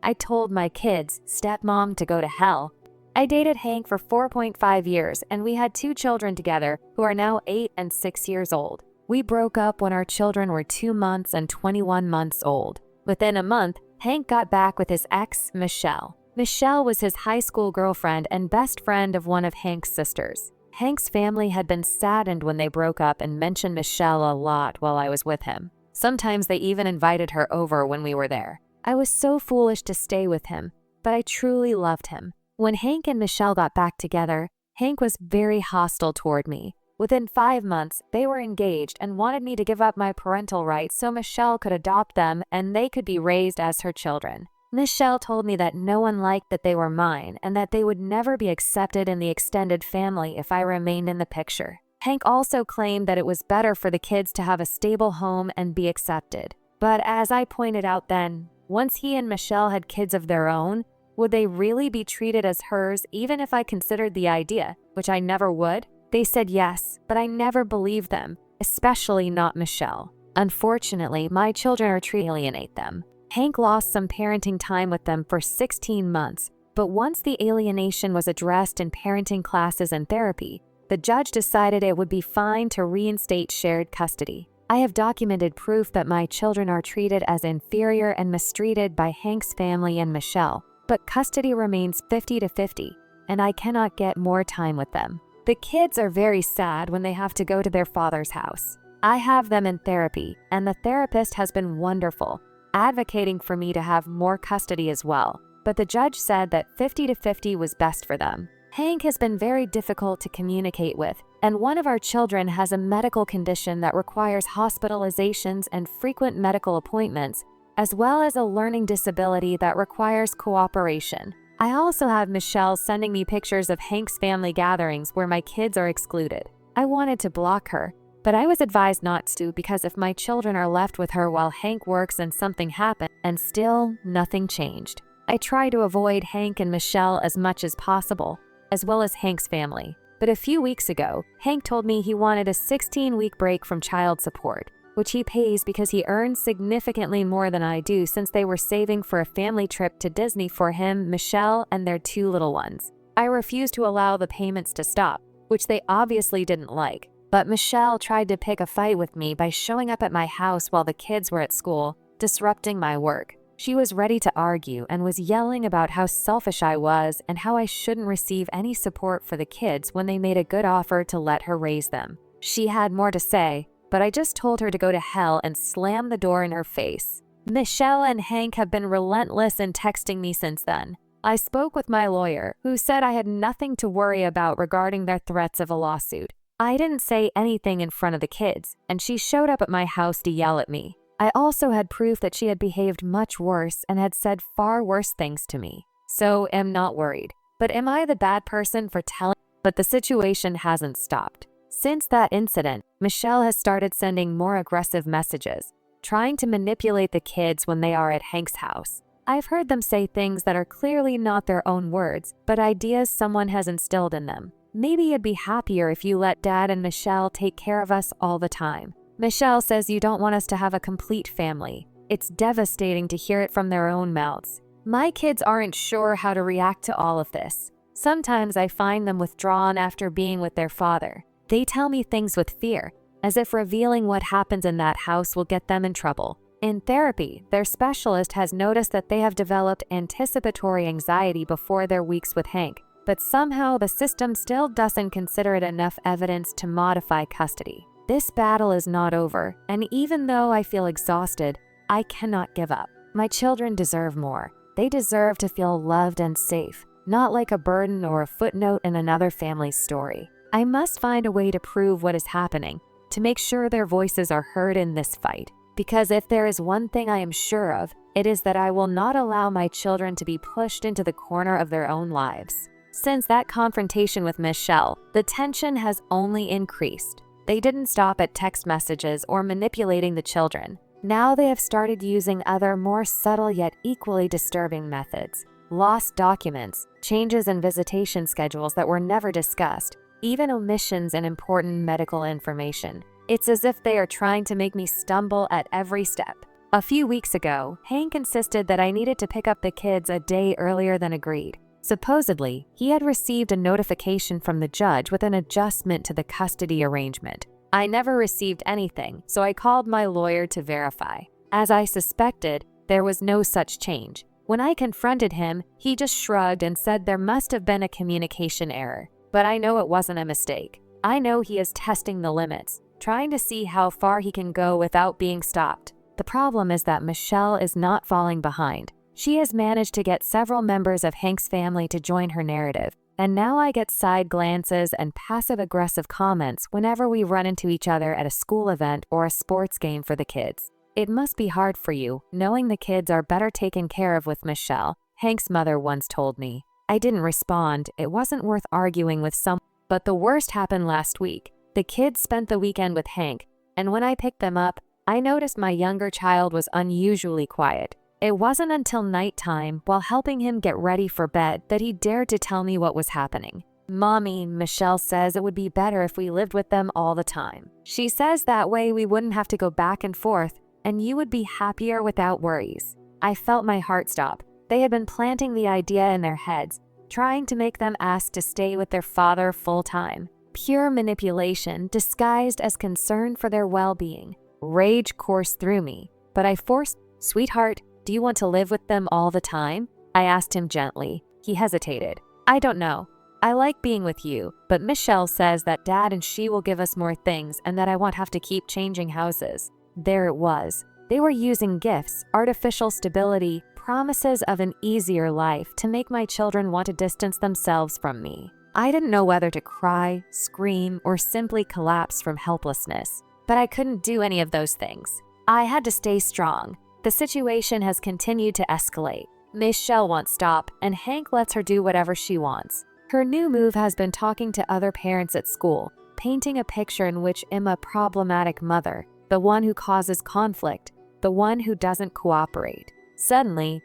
I told my kids, stepmom, to go to hell. I dated Hank for 4.5 years and we had 2 children together who are now 8 and 6 years old. We broke up when our children were 2 months and 21 months old. Within a month, Hank got back with his ex, Michelle. Michelle was his high school girlfriend and best friend of one of Hank's sisters. Hank's family had been saddened when they broke up and mentioned Michelle a lot while I was with him. Sometimes they even invited her over when we were there. I was so foolish to stay with him, but I truly loved him. When Hank and Michelle got back together, Hank was very hostile toward me. Within 5 months, they were engaged and wanted me to give up my parental rights so Michelle could adopt them and they could be raised as her children. Michelle told me that no one liked that they were mine and that they would never be accepted in the extended family if I remained in the picture. Hank also claimed that it was better for the kids to have a stable home and be accepted. But as I pointed out then, once he and Michelle had kids of their own, would they really be treated as hers even if I considered the idea, which I never would? They said yes, but I never believed them, especially not Michelle. Unfortunately, my children are treated to alienate them. Hank lost some parenting time with them for 16 months, but once the alienation was addressed in parenting classes and therapy, the judge decided it would be fine to reinstate shared custody. I have documented proof that my children are treated as inferior and mistreated by Hank's family and Michelle, but custody remains 50-50, and I cannot get more time with them. The kids are very sad when they have to go to their father's house. I have them in therapy, and the therapist has been wonderful, advocating for me to have more custody as well, but the judge said that 50-50 was best for them. Hank has been very difficult to communicate with, and one of our children has a medical condition that requires hospitalizations and frequent medical appointments, as well as a learning disability that requires cooperation. I also have Michelle sending me pictures of Hank's family gatherings where my kids are excluded. I wanted to block her, but I was advised not to because if my children are left with her while Hank works and something happened, and still nothing changed. I try to avoid Hank and Michelle as much as possible, as well as Hank's family. But a few weeks ago, Hank told me he wanted a 16-week break from child support, which he pays because he earns significantly more than I do since they were saving for a family trip to Disney for him, Michelle, and their 2 little ones. I refused to allow the payments to stop, which they obviously didn't like. But Michelle tried to pick a fight with me by showing up at my house while the kids were at school, disrupting my work. She was ready to argue and was yelling about how selfish I was and how I shouldn't receive any support for the kids when they made a good offer to let her raise them. She had more to say, but I just told her to go to hell and slam the door in her face. Michelle and Hank have been relentless in texting me since then. I spoke with my lawyer, who said I had nothing to worry about regarding their threats of a lawsuit. I didn't say anything in front of the kids, and she showed up at my house to yell at me. I also had proof that she had behaved much worse and had said far worse things to me. So am not worried. But am I the bad person for telling? But the situation hasn't stopped. Since that incident, Michelle has started sending more aggressive messages, trying to manipulate the kids when they are at Hank's house. I've heard them say things that are clearly not their own words, but ideas someone has instilled in them. Maybe you'd be happier if you let Dad and Michelle take care of us all the time. Michelle says you don't want us to have a complete family. It's devastating to hear it from their own mouths. My kids aren't sure how to react to all of this. Sometimes I find them withdrawn after being with their father. They tell me things with fear, as if revealing what happens in that house will get them in trouble. In therapy, their specialist has noticed that they have developed anticipatory anxiety before their weeks with Hank, but somehow the system still doesn't consider it enough evidence to modify custody. This battle is not over, and even though I feel exhausted, I cannot give up. My children deserve more. They deserve to feel loved and safe, not like a burden or a footnote in another family's story. I must find a way to prove what is happening, to make sure their voices are heard in this fight. Because if there is one thing I am sure of, it is that I will not allow my children to be pushed into the corner of their own lives. Since that confrontation with Michelle, the tension has only increased. They didn't stop at text messages or manipulating the children. Now they have started using other more subtle yet equally disturbing methods. Lost documents, changes in visitation schedules that were never discussed, even omissions in important medical information. It's as if they are trying to make me stumble at every step. A few weeks ago, Hank insisted that I needed to pick up the kids a day earlier than agreed. Supposedly, he had received a notification from the judge with an adjustment to the custody arrangement. I never received anything, so I called my lawyer to verify. As I suspected, there was no such change. When I confronted him, he just shrugged and said there must have been a communication error. But I know it wasn't a mistake. I know he is testing the limits, trying to see how far he can go without being stopped. The problem is that Michelle is not falling behind. She has managed to get several members of Hank's family to join her narrative, and now I get side glances and passive-aggressive comments whenever we run into each other at a school event or a sports game for the kids. It must be hard for you, knowing the kids are better taken care of with Michelle, Hank's mother once told me. I didn't respond. It wasn't worth arguing with someone. But the worst happened last week. The kids spent the weekend with Hank, and when I picked them up, I noticed my younger child was unusually quiet. It wasn't until nighttime, while helping him get ready for bed, that he dared to tell me what was happening. "Mommy, Michelle says it would be better if we lived with them all the time. She says that way we wouldn't have to go back and forth, and you would be happier without worries." I felt my heart stop. They had been planting the idea in their heads, trying to make them ask to stay with their father full-time. Pure manipulation disguised as concern for their well-being. Rage coursed through me, but I forced, "Sweetheart, do you want to live with them all the time?" I asked him gently. He hesitated. "I don't know. I like being with you, but Michelle says that Dad and she will give us more things and that I won't have to keep changing houses." There it was. They were using gifts, artificial stability, promises of an easier life to make my children want to distance themselves from me. I didn't know whether to cry, scream, or simply collapse from helplessness. But I couldn't do any of those things. I had to stay strong. The situation has continued to escalate. Michelle won't stop, and Hank lets her do whatever she wants. Her new move has been talking to other parents at school, painting a picture in which I'm a problematic mother, the one who causes conflict, the one who doesn't cooperate. Suddenly,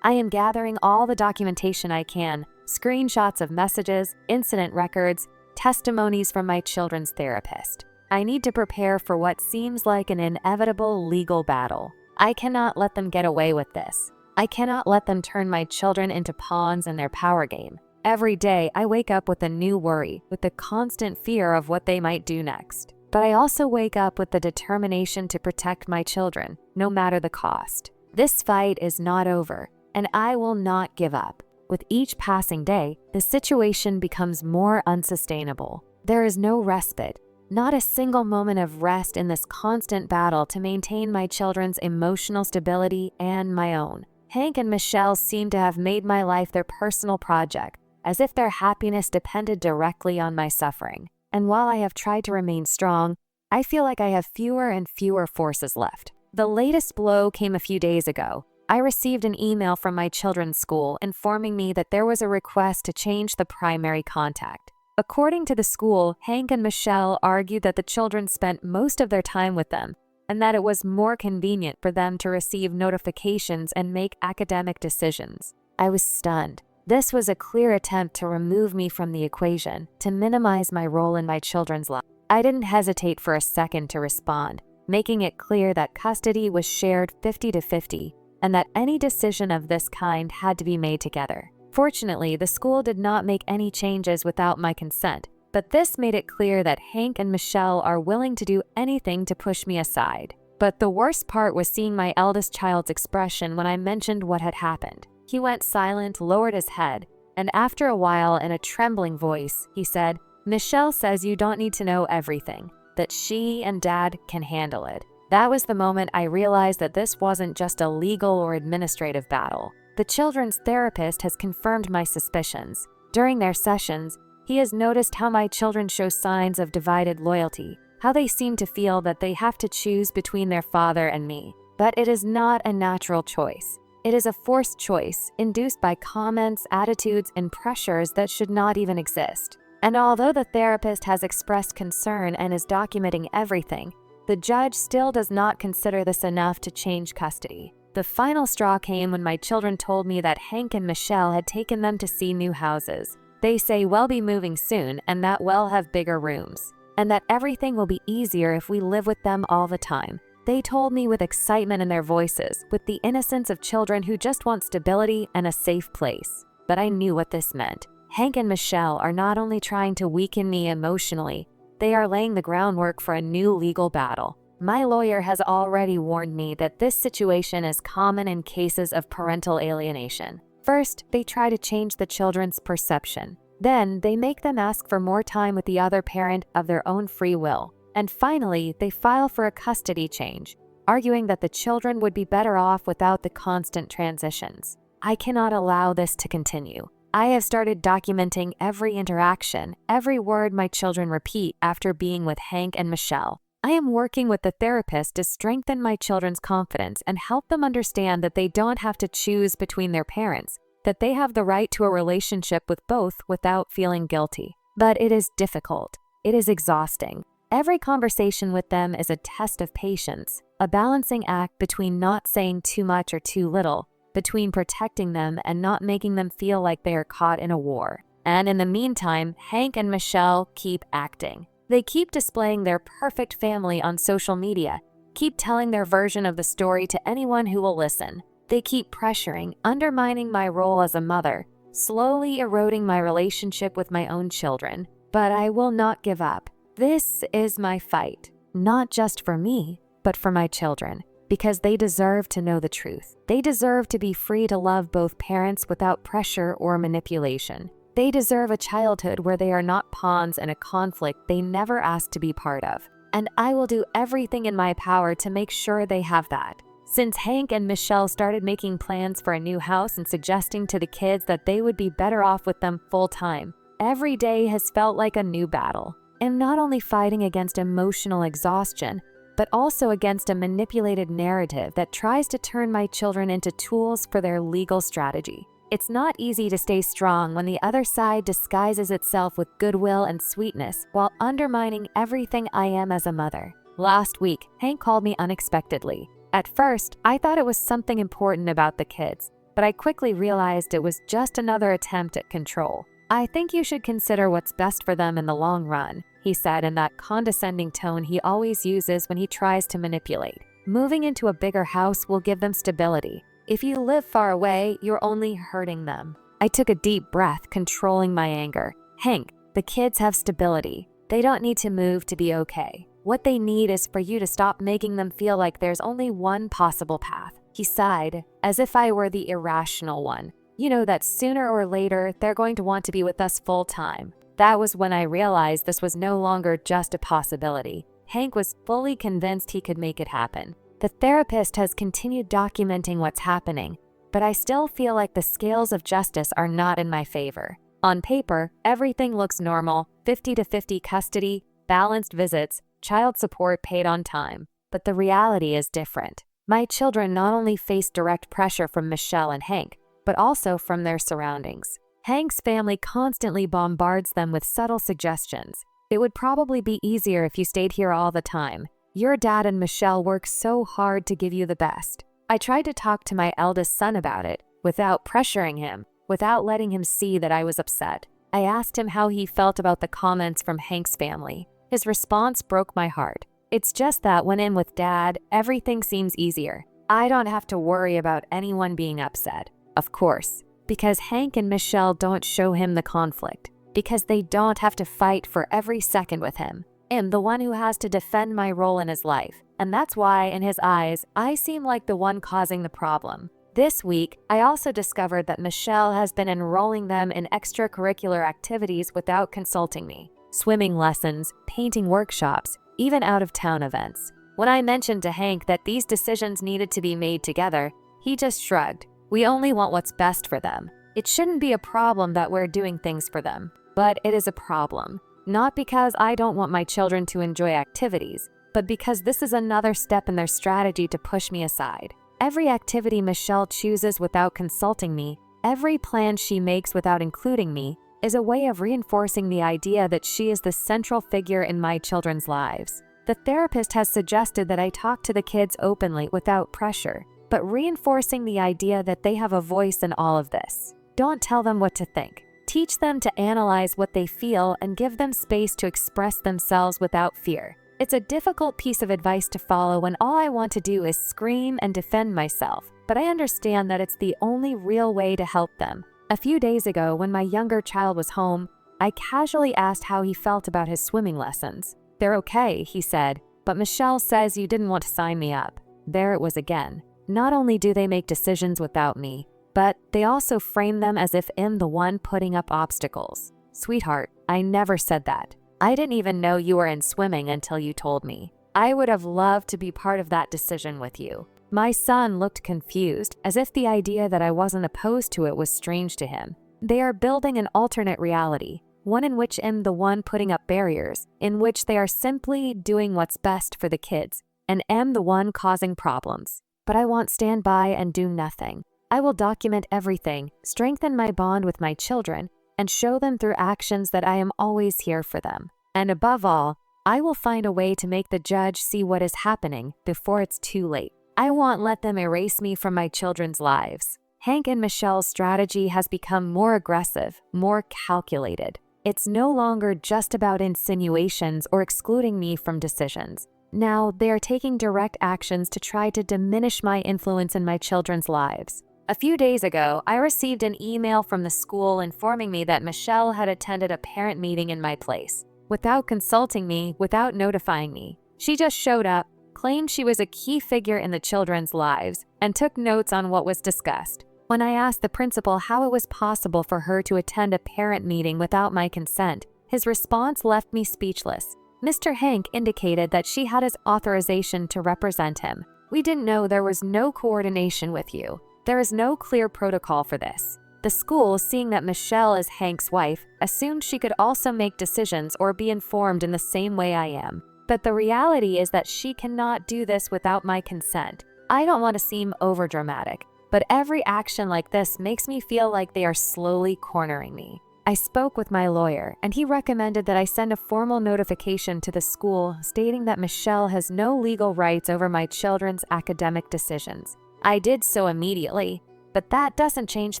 I am gathering all the documentation I can, screenshots of messages, incident records, testimonies from my children's therapist. I need to prepare for what seems like an inevitable legal battle. I cannot let them get away with this. I cannot let them turn my children into pawns in their power game. Every day, I wake up with a new worry, with the constant fear of what they might do next. But I also wake up with the determination to protect my children, no matter the cost. This fight is not over, and I will not give up. With each passing day, the situation becomes more unsustainable. There is no respite. Not a single moment of rest in this constant battle to maintain my children's emotional stability and my own. Hank and Michelle seem to have made my life their personal project, as if their happiness depended directly on my suffering. And while I have tried to remain strong, I feel like I have fewer and fewer forces left. The latest blow came a few days ago. I received an email from my children's school informing me that there was a request to change the primary contact. According to the school, Hank and Michelle argued that the children spent most of their time with them and that it was more convenient for them to receive notifications and make academic decisions. I was stunned. This was a clear attempt to remove me from the equation, to minimize my role in my children's life. I didn't hesitate for a second to respond, making it clear that custody was shared 50-50 and that any decision of this kind had to be made together. Fortunately, the school did not make any changes without my consent, but this made it clear that Hank and Michelle are willing to do anything to push me aside. But the worst part was seeing my eldest child's expression when I mentioned what had happened. He went silent, lowered his head, and after a while, in a trembling voice, he said, "Michelle says you don't need to know everything, that she and Dad can handle it." That was the moment I realized that this wasn't just a legal or administrative battle. The children's therapist has confirmed my suspicions. During their sessions, he has noticed how my children show signs of divided loyalty, how they seem to feel that they have to choose between their father and me. But it is not a natural choice. It is a forced choice, induced by comments, attitudes, and pressures that should not even exist. And although the therapist has expressed concern and is documenting everything, the judge still does not consider this enough to change custody. The final straw came when my children told me that Hank and Michelle had taken them to see new houses. They say we'll be moving soon and that we'll have bigger rooms, and that everything will be easier if we live with them all the time. They told me with excitement in their voices, with the innocence of children who just want stability and a safe place. But I knew what this meant. Hank and Michelle are not only trying to weaken me emotionally, they are laying the groundwork for a new legal battle. My lawyer has already warned me that this situation is common in cases of parental alienation. First, they try to change the children's perception. Then, they make them ask for more time with the other parent of their own free will. And finally, they file for a custody change, arguing that the children would be better off without the constant transitions. I cannot allow this to continue. I have started documenting every interaction, every word my children repeat after being with Hank and Michelle. I am working with the therapist to strengthen my children's confidence and help them understand that they don't have to choose between their parents, that they have the right to a relationship with both without feeling guilty. But it is difficult. It is exhausting. Every conversation with them is a test of patience, a balancing act between not saying too much or too little, between protecting them and not making them feel like they are caught in a war. And in the meantime, Hank and Michelle keep acting. They keep displaying their perfect family on social media, keep telling their version of the story to anyone who will listen. They keep pressuring, undermining my role as a mother, slowly eroding my relationship with my own children. But I will not give up. This is my fight, not just for me, but for my children, because they deserve to know the truth. They deserve to be free to love both parents without pressure or manipulation. They deserve a childhood where they are not pawns in a conflict they never asked to be part of. And I will do everything in my power to make sure they have that. Since Hank and Michelle started making plans for a new house and suggesting to the kids that they would be better off with them full-time, every day has felt like a new battle. I'm not only fighting against emotional exhaustion, but also against a manipulated narrative that tries to turn my children into tools for their legal strategy. It's not easy to stay strong when the other side disguises itself with goodwill and sweetness while undermining everything I am as a mother. Last week, Hank called me unexpectedly. At first, I thought it was something important about the kids, but I quickly realized it was just another attempt at control. I think you should consider what's best for them in the long run, he said in that condescending tone he always uses when he tries to manipulate. Moving into a bigger house will give them stability. If you live far away, you're only hurting them. I took a deep breath, controlling my anger. Hank, the kids have stability. They don't need to move to be okay. What they need is for you to stop making them feel like there's only one possible path. He sighed, as if I were the irrational one. You know that sooner or later, they're going to want to be with us full time. That was when I realized this was no longer just a possibility. Hank was fully convinced he could make it happen. The therapist has continued documenting what's happening, but I still feel like the scales of justice are not in my favor. On paper, everything looks normal, 50-50 custody, balanced visits, child support paid on time. But the reality is different. My children not only face direct pressure from Michelle and Hank, but also from their surroundings. Hank's family constantly bombards them with subtle suggestions. It would probably be easier if you stayed here all the time. Your dad and Michelle work so hard to give you the best. I tried to talk to my eldest son about it, without pressuring him, without letting him see that I was upset. I asked him how he felt about the comments from Hank's family. His response broke my heart. It's just that when I'm with Dad, everything seems easier. I don't have to worry about anyone being upset. Of course, because Hank and Michelle don't show him the conflict, because they don't have to fight for every second with him. I'm the one who has to defend my role in his life, and that's why, in his eyes, I seem like the one causing the problem. This week, I also discovered that Michelle has been enrolling them in extracurricular activities without consulting me. Swimming lessons, painting workshops, even out-of-town events. When I mentioned to Hank that these decisions needed to be made together, he just shrugged. We only want what's best for them. It shouldn't be a problem that we're doing things for them, but it is a problem. Not because I don't want my children to enjoy activities, but because this is another step in their strategy to push me aside. Every activity Michelle chooses without consulting me, every plan she makes without including me, is a way of reinforcing the idea that she is the central figure in my children's lives. The therapist has suggested that I talk to the kids openly without pressure, but reinforcing the idea that they have a voice in all of this. Don't tell them what to think. Teach them to analyze what they feel and give them space to express themselves without fear. It's a difficult piece of advice to follow when all I want to do is scream and defend myself, but I understand that it's the only real way to help them. A few days ago, when my younger child was home, I casually asked how he felt about his swimming lessons. "They're okay," he said, "but Michelle says you didn't want to sign me up." There it was again. Not only do they make decisions without me, but they also frame them as if I'm the one putting up obstacles. Sweetheart, I never said that. I didn't even know you were in swimming until you told me. I would have loved to be part of that decision with you. My son looked confused, as if the idea that I wasn't opposed to it was strange to him. They are building an alternate reality, one in which I'm the one putting up barriers, in which they are simply doing what's best for the kids, and am the one causing problems. But I won't stand by and do nothing. I will document everything, strengthen my bond with my children, and show them through actions that I am always here for them. And above all, I will find a way to make the judge see what is happening before it's too late. I won't let them erase me from my children's lives. Hank and Michelle's strategy has become more aggressive, more calculated. It's no longer just about insinuations or excluding me from decisions. Now they are taking direct actions to try to diminish my influence in my children's lives. A few days ago, I received an email from the school informing me that Michelle had attended a parent meeting in my place. Without consulting me, without notifying me, she just showed up, claimed she was a key figure in the children's lives, and took notes on what was discussed. When I asked the principal how it was possible for her to attend a parent meeting without my consent, his response left me speechless. Mr. Hank indicated that she had his authorization to represent him. "We didn't know there was no coordination with you. There is no clear protocol for this." The school, seeing that Michelle is Hank's wife, assumed she could also make decisions or be informed in the same way I am. But the reality is that she cannot do this without my consent. I don't want to seem overdramatic, but every action like this makes me feel like they are slowly cornering me. I spoke with my lawyer, and he recommended that I send a formal notification to the school stating that Michelle has no legal rights over my children's academic decisions. I did so immediately, but that doesn't change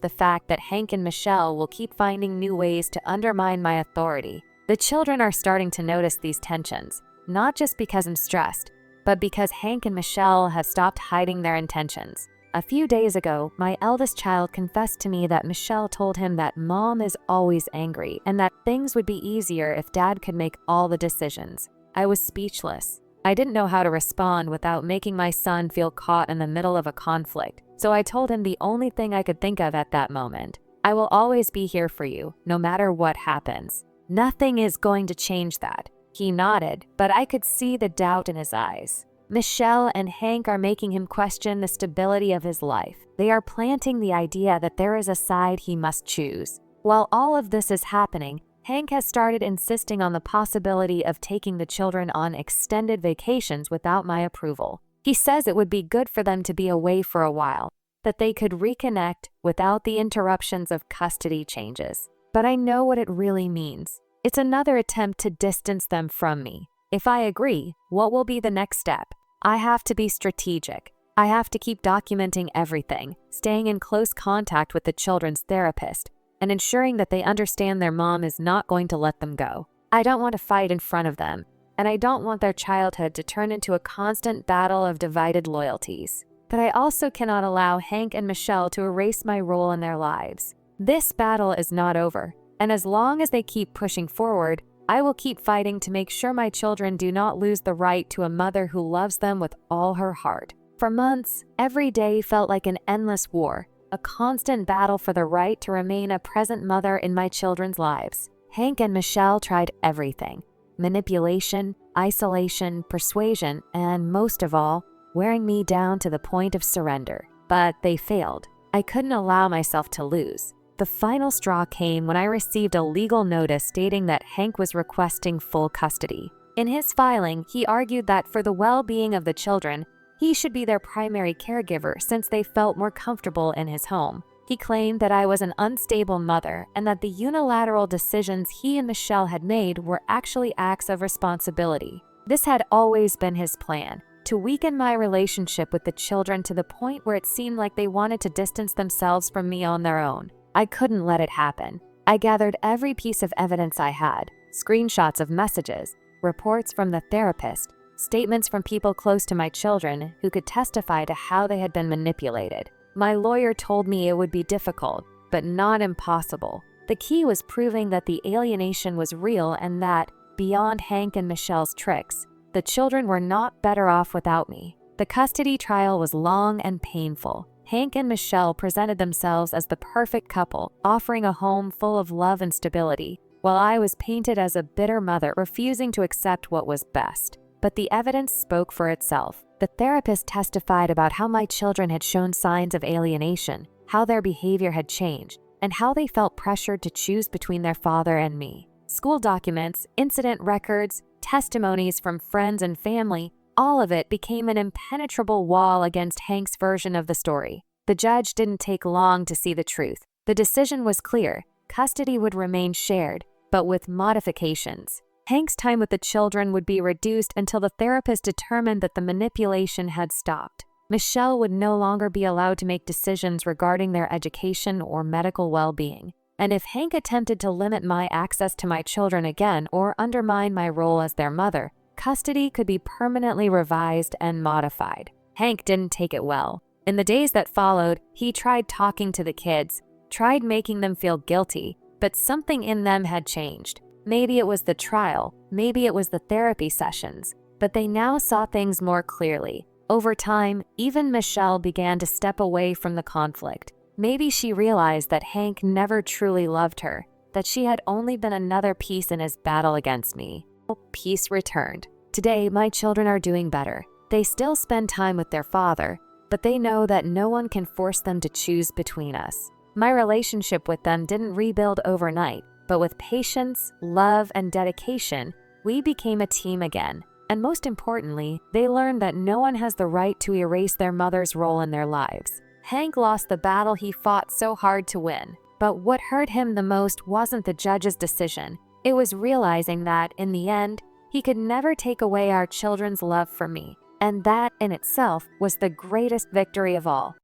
the fact that Hank and Michelle will keep finding new ways to undermine my authority. The children are starting to notice these tensions, not just because I'm stressed, but because Hank and Michelle have stopped hiding their intentions. A few days ago, my eldest child confessed to me that Michelle told him that Mom is always angry and that things would be easier if Dad could make all the decisions. I was speechless. I didn't know how to respond without making my son feel caught in the middle of a conflict, so I told him the only thing I could think of at that moment. "I will always be here for you, no matter what happens. Nothing is going to change that." He nodded, but I could see the doubt in his eyes. Michelle and Hank are making him question the stability of his life. They are planting the idea that there is a side he must choose. While all of this is happening, Hank has started insisting on the possibility of taking the children on extended vacations without my approval. He says it would be good for them to be away for a while, that they could reconnect without the interruptions of custody changes. But I know what it really means. It's another attempt to distance them from me. If I agree, what will be the next step? I have to be strategic. I have to keep documenting everything, staying in close contact with the children's therapist, and ensuring that they understand their mom is not going to let them go. I don't want to fight in front of them, and I don't want their childhood to turn into a constant battle of divided loyalties. But I also cannot allow Hank and Michelle to erase my role in their lives. This battle is not over, and as long as they keep pushing forward, I will keep fighting to make sure my children do not lose the right to a mother who loves them with all her heart. For months, every day felt like an endless war, a constant battle for the right to remain a present mother in my children's lives. Hank and Michelle tried everything: manipulation, isolation, persuasion, and most of all, wearing me down to the point of surrender. But they failed. I couldn't allow myself to lose. The final straw came when I received a legal notice stating that Hank was requesting full custody. In his filing, he argued that for the well-being of the children, he should be their primary caregiver since they felt more comfortable in his home. He claimed that I was an unstable mother and that the unilateral decisions he and Michelle had made were actually acts of responsibility. This had always been his plan: to weaken my relationship with the children to the point where it seemed like they wanted to distance themselves from me on their own. I couldn't let it happen. I gathered every piece of evidence I had: screenshots of messages, reports from the therapist, statements from people close to my children who could testify to how they had been manipulated. My lawyer told me it would be difficult, but not impossible. The key was proving that the alienation was real and that, beyond Hank and Michelle's tricks, the children were not better off without me. The custody trial was long and painful. Hank and Michelle presented themselves as the perfect couple, offering a home full of love and stability, while I was painted as a bitter mother refusing to accept what was best. But the evidence spoke for itself. The therapist testified about how my children had shown signs of alienation, how their behavior had changed, and how they felt pressured to choose between their father and me. School documents, incident records, testimonies from friends and family, all of it became an impenetrable wall against Hank's version of the story. The judge didn't take long to see the truth. The decision was clear. Custody would remain shared, but with modifications. Hank's time with the children would be reduced until the therapist determined that the manipulation had stopped. Michelle would no longer be allowed to make decisions regarding their education or medical well-being. And if Hank attempted to limit my access to my children again or undermine my role as their mother, custody could be permanently revised and modified. Hank didn't take it well. In the days that followed, he tried talking to the kids, tried making them feel guilty, but something in them had changed. Maybe it was the trial, maybe it was the therapy sessions, but they now saw things more clearly. Over time, even Michelle began to step away from the conflict. Maybe she realized that Hank never truly loved her, that she had only been another piece in his battle against me. Peace returned. Today, my children are doing better. They still spend time with their father, but they know that no one can force them to choose between us. My relationship with them didn't rebuild overnight, but with patience, love, and dedication, we became a team again. And most importantly, they learned that no one has the right to erase their mother's role in their lives. Hank lost the battle he fought so hard to win. But what hurt him the most wasn't the judge's decision. It was realizing that, in the end, he could never take away our children's love for me. And that, in itself, was the greatest victory of all.